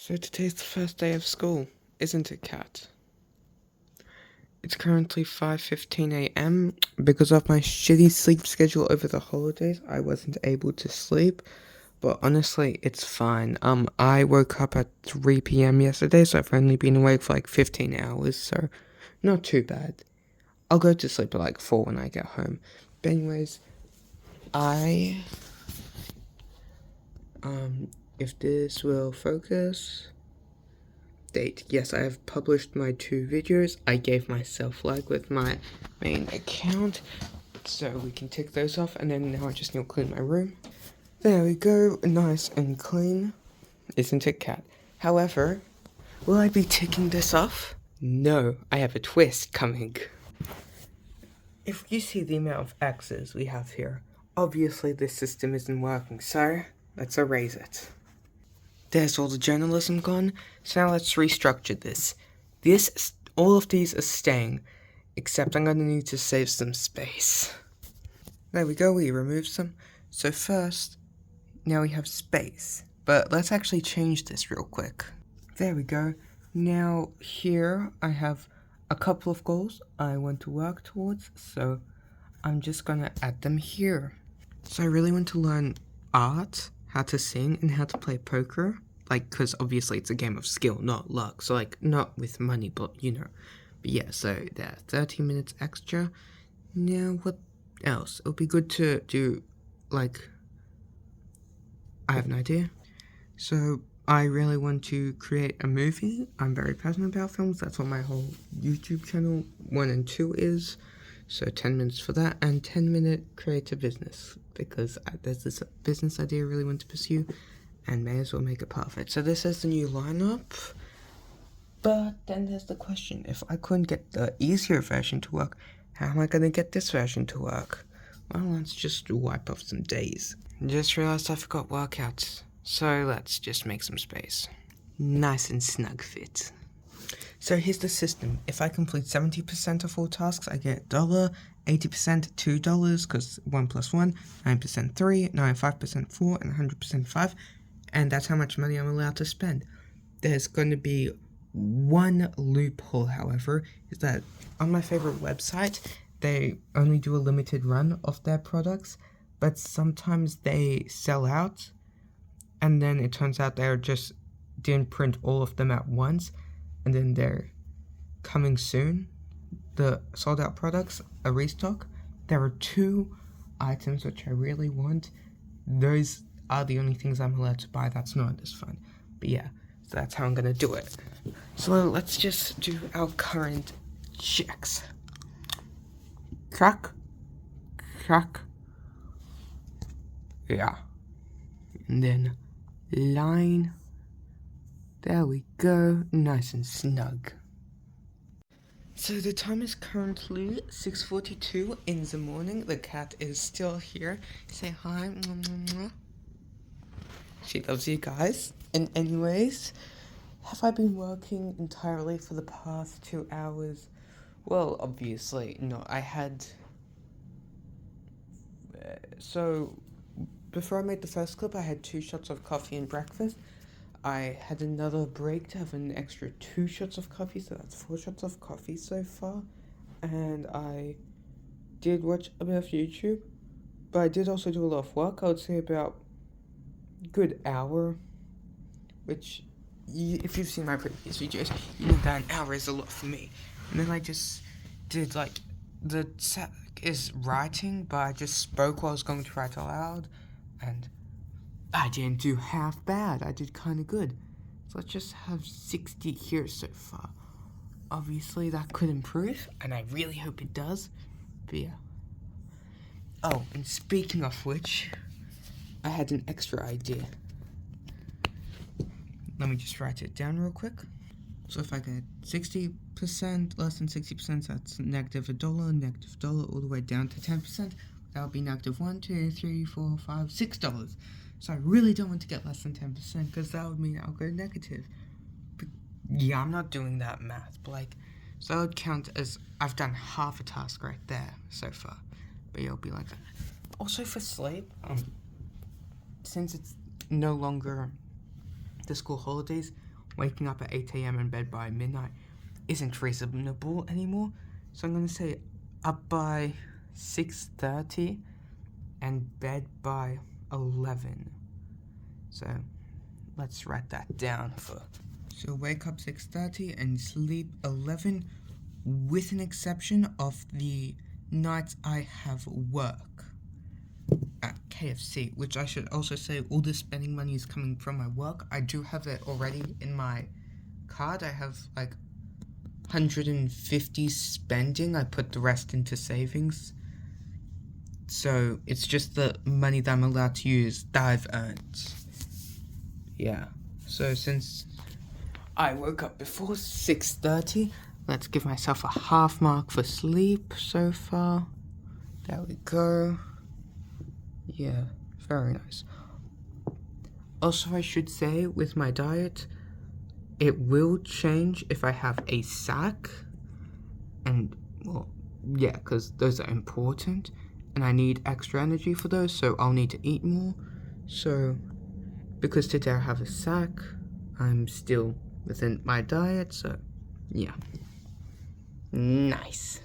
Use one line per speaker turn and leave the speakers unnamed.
So today's the first day of school, isn't it, Kat? It's currently 5:15 a.m. Because of my shitty sleep schedule over the holidays, I wasn't able to sleep. But honestly, it's fine. I woke up at 3 p.m. yesterday, so I've only been awake for like 15 hours, so not too bad. I'll go to sleep at like 4 when I get home. But anyways, if this will focus. Date. Yes, I have published my 2 videos. I gave myself like with my main account, so we can tick those off, and then now I just need to clean my room. There we go, nice and clean, isn't it, Cat? However, will I be ticking this off? No, I have a twist coming. If you see the amount of X's we have here, obviously this system isn't working, so let's erase it. There's all the journalism gone, so now let's restructure this. All of these are staying, except I'm gonna need to save some space. There we go, we removed some. So first, now we have space. But let's actually change this real quick. There we go. Now here I have a couple of goals I want to work towards, so I'm just gonna add them here. So I really want to learn art, how to sing, and how to play poker. Like, because obviously it's a game of skill, not luck. So, like, not with money, but, you know. But yeah, so there, 30 minutes extra. Now, what else? It would be good to do, like, I have an idea. So, I really want to create a movie. I'm very passionate about films. That's what my whole YouTube channel 1 and 2 is. So 10 minutes for that, and 10-minute creative business, because there's this business idea I really want to pursue, and may as well make it perfect. So this is the new lineup, but then there's the question, if I couldn't get the easier version to work, how am I going to get this version to work? Well, let's just wipe off some days. Just realized I forgot workouts, so let's just make some space. Nice and snug fit. So here's the system. If I complete 70% of all tasks, I get $1, 80% $2, because 1 plus 1, 9% 3, 95% 4, and 100% 5, and that's how much money I'm allowed to spend. There's going to be one loophole, however, is that on my favorite website, they only do a limited run of their products, but sometimes they sell out, and then it turns out they just didn't print all of them at once, and then they're coming soon. The sold out products, a restock. There are 2 items which I really want. Those are the only things I'm allowed to buy. That's not as fun. But yeah, so that's how I'm gonna do it. So let's just do our current checks. Crack. Yeah. And then line. There we go, nice and snug. So the time is currently 6:42 in the morning. The cat is still here. Say hi. She loves you guys. And anyways, have I been working entirely for the past 2 hours? Well, obviously, no. I had... So, before I made the first clip, I had 2 shots of coffee and breakfast. I had another break to have an extra 2 shots of coffee, so that's 4 shots of coffee so far. And I did watch a bit of YouTube, but I did also do a lot of work. I would say about a good hour, which, if you've seen my previous videos, you know that an hour is a lot for me. And then I just did, like, the set is writing, but I just spoke while I was going to write aloud, and I didn't do half bad. I did kind of good. So let's just have 60 here so far. Obviously, that could improve, and I really hope it does. But yeah. Oh, and speaking of which, I had an extra idea. Let me just write it down real quick. So if I get 60%, less than 60%, that's negative $1, all the way down to 10%. That would be negative $1, 2, 3, 4, 5, $6. So I really don't want to get less than 10%, because that would mean I'll go negative. But yeah, I'm not doing that math, but like, so that would count as I've done half a task right there so far. But it'll be like that. Also for sleep, since it's no longer the school holidays, waking up at 8 a.m. and bed by midnight isn't reasonable anymore. So I'm going to say up by 6:30 and bed by 11. So let's write that down for. So wake up 6:30 and sleep 11, with an exception of the nights I have work at KFC, which I should also say all the spending money is coming from my work. I do have it already in my card. I have like 150 spending. I put the rest into savings. So it's just the money that I'm allowed to use that I've earned. Yeah. So since I woke up before 6:30, let's give myself a half mark for sleep so far. There we go. Yeah, very nice. Also, I should say, with my diet, it will change if I have a sack. And, well, yeah, because those are important. And I need extra energy for those, so I'll need to eat more. So, because today I have a sack, I'm still within my diet, so, yeah. Nice.